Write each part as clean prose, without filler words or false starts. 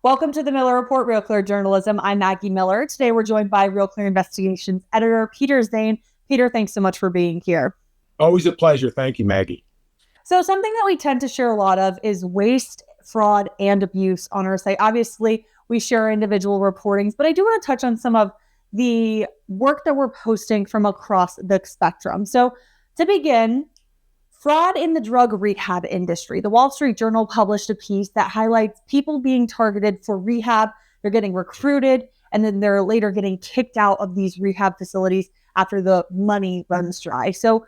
Welcome to the Miller Report, Real Clear Journalism. I'm Maggie Miller. Today we're joined by Real Clear Investigations editor Peder Zane. Peder, thanks so much for being here. Always a pleasure. Thank you, Maggie. So something that we tend to share a lot of is waste, fraud, and abuse on our site. Obviously, we share individual reportings, but I do want to touch on some of the work that we're posting from across the spectrum. So to begin, fraud in the drug rehab industry. The Wall Street Journal published a piece that highlights people being targeted for rehab. They're getting recruited, and then they're later getting kicked out of these rehab facilities after the money runs dry. So,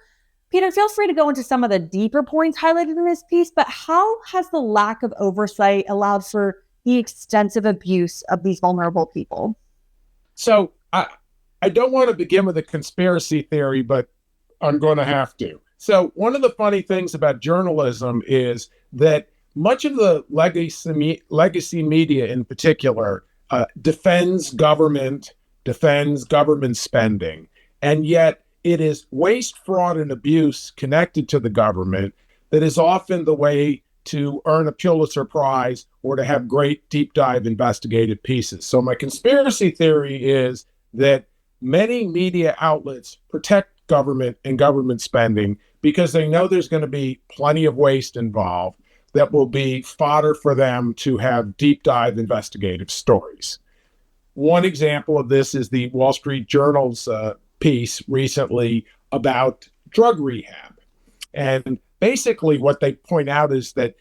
Peder, feel free to go into some of the deeper points highlighted in this piece, but how has the lack of oversight allowed for the extensive abuse of these vulnerable people? So I don't want to begin with a conspiracy theory, but I'm going to have to. So one of the funny things about journalism is that much of the legacy media in particular defends government spending, and yet it is waste, fraud, and abuse connected to the government that is often the way to earn a Pulitzer Prize or to have great deep dive investigative pieces. So my conspiracy theory is that many media outlets protect government and government spending because they know there's going to be plenty of waste involved that will be fodder for them to have deep dive investigative stories. One example of this is the Wall Street Journal's piece recently about drug rehab. And basically what they point out is that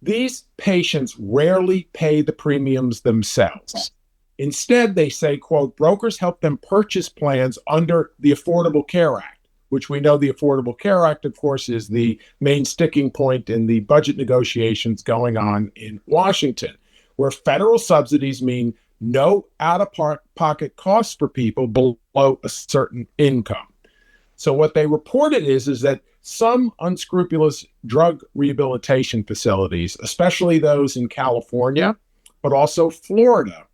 these patients rarely pay the premiums themselves. Instead, they say, quote, brokers help them purchase plans under the Affordable Care Act, which we know the Affordable Care Act, of course, is the main sticking point in the budget negotiations going on in Washington, where federal subsidies mean no out-of-pocket costs for people below a certain income. So what they reported is that some unscrupulous drug rehabilitation facilities, especially those in California, but also Florida,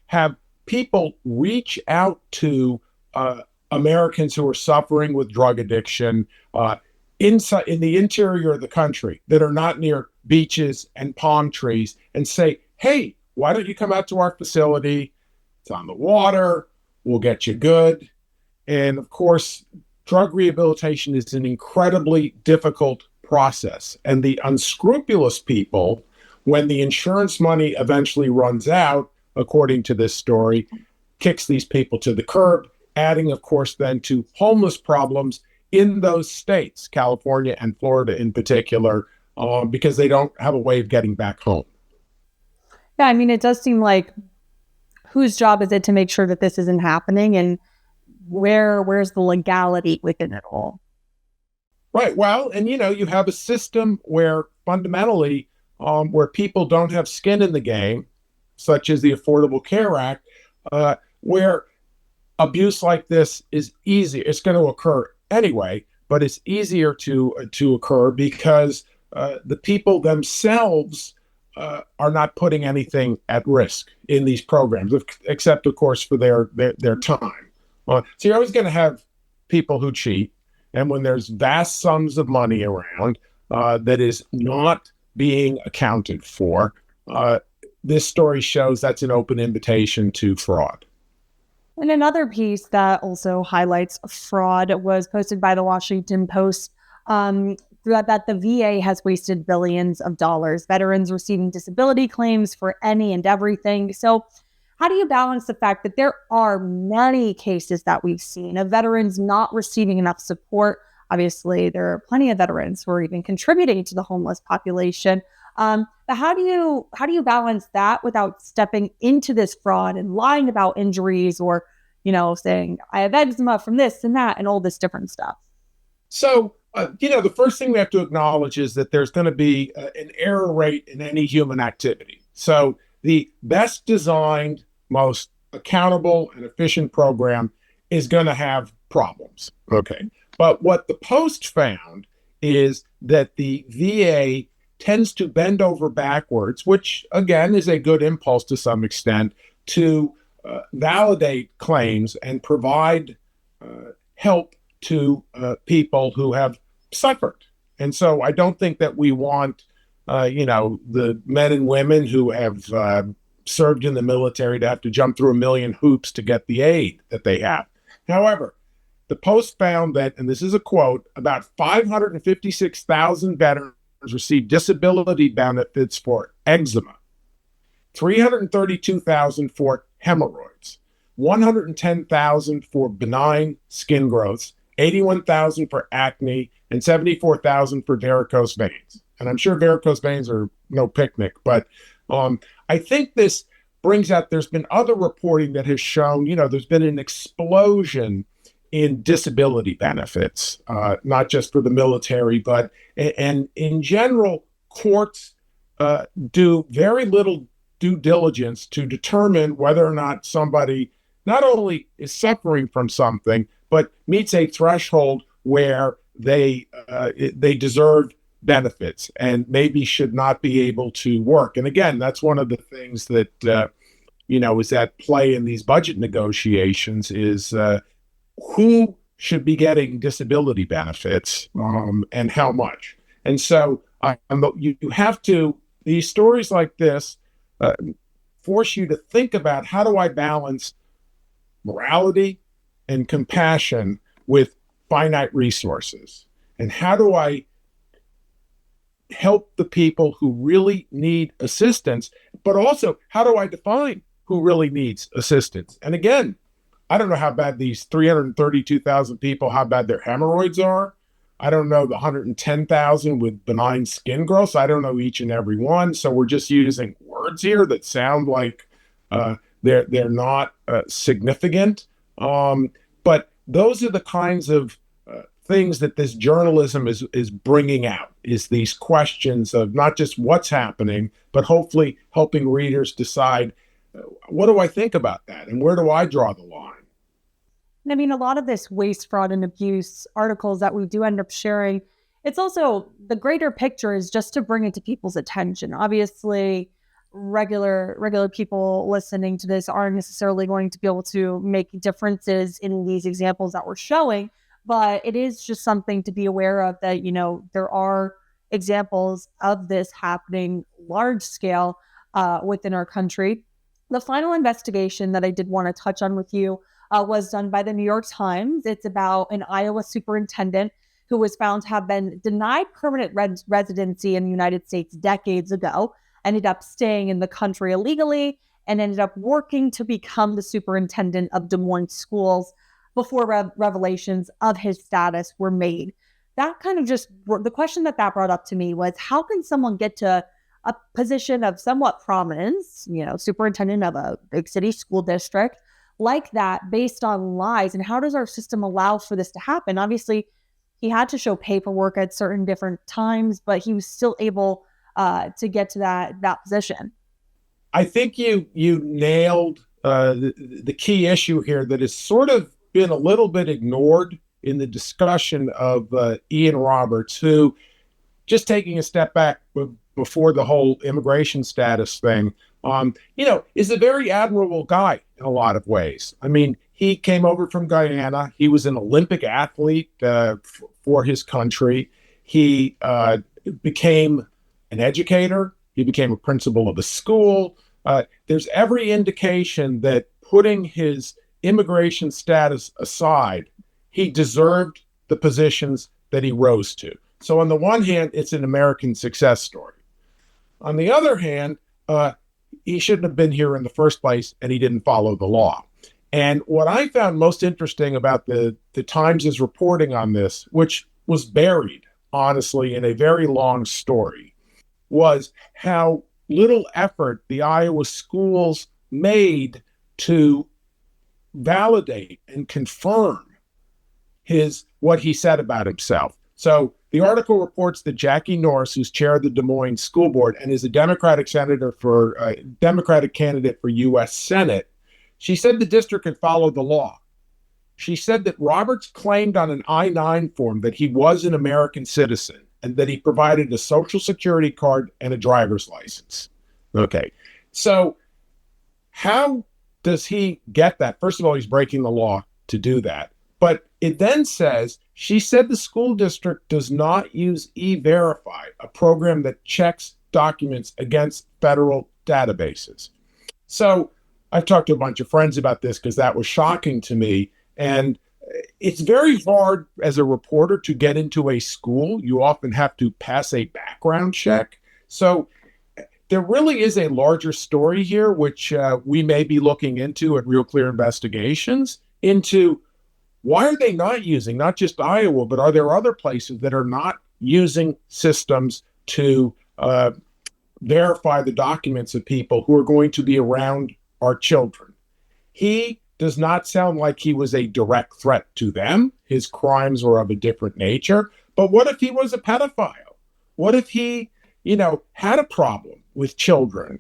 have people reach out to Americans who are suffering with drug addiction in the interior of the country that are not near beaches and palm trees and say, hey, why don't you come out to our facility? It's on the water. We'll get you good. And of course, drug rehabilitation is an incredibly difficult process. And the unscrupulous people, when the insurance money eventually runs out, according to this story, kicks these people to the curb, adding, of course, then to homeless problems in those states, California and Florida in particular, because they don't have a way of getting back home. Yeah, I mean, it does seem like whose job is it to make sure that this isn't happening, and where's the legality within it all? Right. Well, and you have a system where fundamentally, where people don't have skin in the game, such as the Affordable Care Act, where abuse like this is easy. It's going to occur anyway, but it's easier to occur because the people themselves are not putting anything at risk in these programs, except, of course, for their time. So you're always going to have people who cheat, and when there's vast sums of money around that is not being accounted for, this story shows that's an open invitation to fraud. And another piece that also highlights fraud was posted by the Washington Post that the VA has wasted billions of dollars, veterans receiving disability claims for any and everything. So how do you balance the fact that there are many cases that we've seen of veterans not receiving enough support? Obviously, there are plenty of veterans who are even contributing to the homeless population. But how do you balance that without stepping into this fraud and lying about injuries or, saying I have eczema from this and that and all this different stuff? So, the first thing we have to acknowledge is that there's going to be an error rate in any human activity. So the best designed, most accountable and efficient program is going to have problems. Okay. But what the Post found is that the VA tends to bend over backwards, which again is a good impulse to some extent, to validate claims and provide help to people who have suffered. And so I don't think that we want the men and women who have served in the military to have to jump through a million hoops to get the aid that they have. However, the Post found that, and this is a quote, about 556,000 veterans received disability benefits for eczema, 332,000 for hemorrhoids, 110,000 for benign skin growths, 81,000 for acne, and 74,000 for varicose veins. And I'm sure varicose veins are no picnic, but I think this brings out, there's been other reporting that has shown, there's been an explosion in disability benefits, not just for the military, but, and in general, courts do very little due diligence to determine whether or not somebody not only is suffering from something, but meets a threshold where they deserve benefits and maybe should not be able to work. And again, that's one of the things that is at play in these budget negotiations is who should be getting disability benefits and how much. And so you have to, these stories like this force you to think about, how do I balance morality and compassion with finite resources? And how do I help the people who really need assistance, but also how do I define who really needs assistance? And again, I don't know how bad these 332,000 people, how bad their hemorrhoids are. I don't know the 110,000 with benign skin growths. I don't know each and every one. So we're just using words here that sound like they're not significant. But those are the kinds of things that this journalism is bringing out, is these questions of not just what's happening, but hopefully helping readers decide, what do I think about that? And where do I draw the line? I mean, a lot of this waste, fraud, and abuse articles that we do end up sharing, it's also, the greater picture is just to bring it to people's attention. Obviously, regular people listening to this aren't necessarily going to be able to make differences in these examples that we're showing, but it is just something to be aware of, that, there are examples of this happening large scale within our country. The final investigation that I did want to touch on with you was done by the New York Times. It's about an Iowa superintendent who was found to have been denied permanent residency in the United States decades ago, ended up staying in the country illegally, and ended up working to become the superintendent of Des Moines schools before revelations of his status were made. That kind of just, the question that brought up to me was, how can someone get to a position of somewhat prominence, superintendent of a big city school district like that, based on lies? And how does our system allow for this to happen? Obviously, he had to show paperwork at certain different times, but he was still able to get to that position. I think you nailed the key issue here that has sort of been a little bit ignored in the discussion of Ian Roberts, who, just taking a step back before the whole immigration status thing, is a very admirable guy in a lot of ways. I mean, he came over from Guyana. He was an Olympic athlete for his country. He became an educator. He became a principal of a school. There's every indication that, putting his immigration status aside, he deserved the positions that he rose to. So on the one hand, it's an American success story. On the other hand, he shouldn't have been here in the first place, and he didn't follow the law. And what I found most interesting about the Times' reporting on this, which was buried, honestly, in a very long story, was how little effort the Iowa schools made to validate and confirm what he said about himself. So the article reports that Jackie Norris, who's chair of the Des Moines School Board and is a Democratic candidate for U.S. Senate, she said the district had followed the law. She said that Roberts claimed on an I-9 form that he was an American citizen and that he provided a social security card and a driver's license. Okay, so how does he get that? First of all, he's breaking the law to do that. But it then says, she said the school district does not use E-Verify, a program that checks documents against federal databases. So I've talked to a bunch of friends about this because that was shocking to me. And it's very hard as a reporter to get into a school. You often have to pass a background check. So there really is a larger story here, which we may be looking into at Real Clear Investigations, into why are they not using, not just Iowa, but are there other places that are not using systems to verify the documents of people who are going to be around our children? He does not sound like he was a direct threat to them. His crimes were of a different nature. But what if he was a pedophile? What if he, had a problem with children?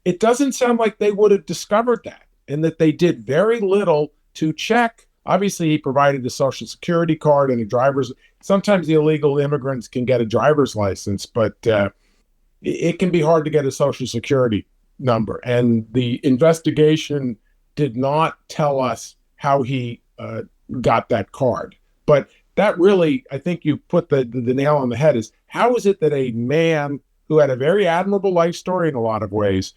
It doesn't sound like they would have discovered that, and that they did very little to check. Obviously, he provided a Social Security card and a driver's. Sometimes the illegal immigrants can get a driver's license, but it can be hard to get a Social Security number. And the investigation did not tell us how he got that card. But that really, I think you put the nail on the head, is how is it that a man who had a very admirable life story in a lot of ways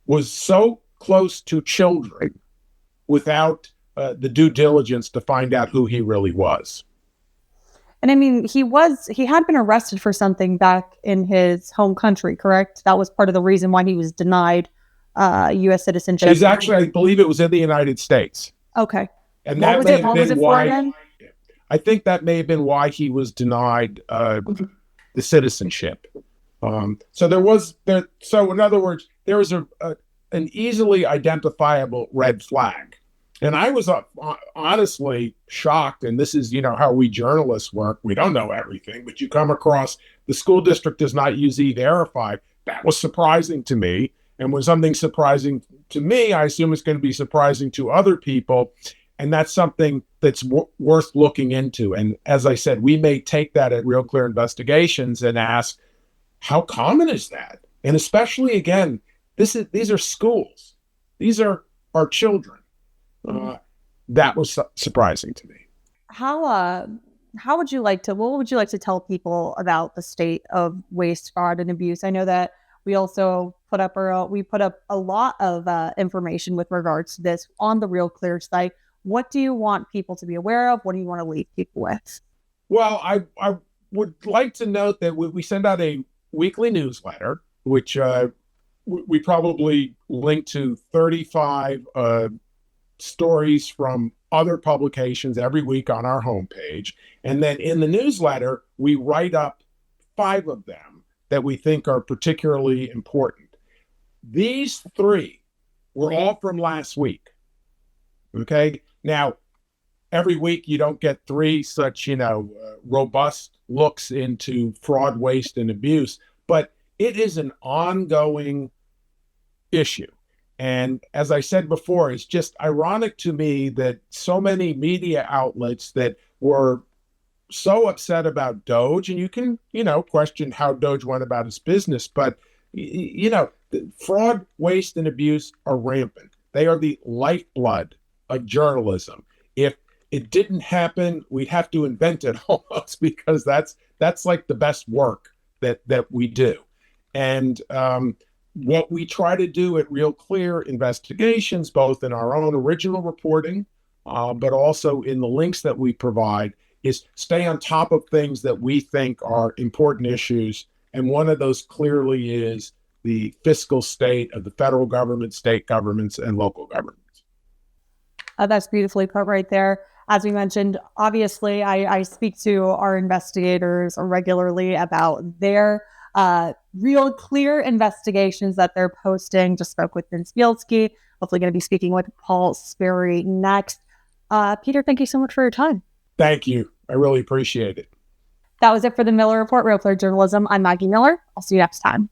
was so close to children without the due diligence to find out who he really was? And I mean, he had been arrested for something back in his home country, correct? That was part of the reason why he was denied U.S. citizenship. He's actually, I believe it was in the United States. Okay. And what was it for again? I think that may have been why he was denied the citizenship. So in other words, there was an easily identifiable red flag. And I was honestly shocked, and this is, how we journalists work. We don't know everything, but you come across the school district does not use E-Verify. That was surprising to me. And when something's surprising to me, I assume it's going to be surprising to other people. And that's something that's worth looking into. And as I said, we may take that at Real Clear Investigations and ask, how common is that? And especially, again, these are schools. These are our children. That was surprising to me. What would you like to tell people about the state of waste, fraud, and abuse? I know that we also put up a lot of information with regards to this on the Real Clear site. What do you want people to be aware of? What do you want to leave people with? Well, I would like to note that we send out a weekly newsletter, which we probably link to 35 stories from other publications every week on our homepage. And then in the newsletter, we write up 5 of them that we think are particularly important. These 3 were all from last week. Okay. Now, every week you don't get 3 such, robust looks into fraud, waste, and abuse, but it is an ongoing issue. And as I said before, it's just ironic to me that so many media outlets that were so upset about Doge, and you can, question how Doge went about his business, but, fraud, waste, and abuse are rampant. They are the lifeblood of journalism. If it didn't happen, we'd have to invent it almost, because that's like the best work that we do. And what we try to do at Real Clear Investigations, both in our own original reporting, but also in the links that we provide, is stay on top of things that we think are important issues. And one of those clearly is the fiscal state of the federal government, state governments, and local governments. That's beautifully put right there. As we mentioned, obviously, I speak to our investigators regularly about their Real Clear investigations that they're posting. Just spoke with Vince Bielski. Hopefully going to be speaking with Paul Sperry next. Peder, thank you so much for your time. Thank you. I really appreciate it. That was it for the Miller Report, Real Clear Journalism. I'm Maggie Miller. I'll see you next time.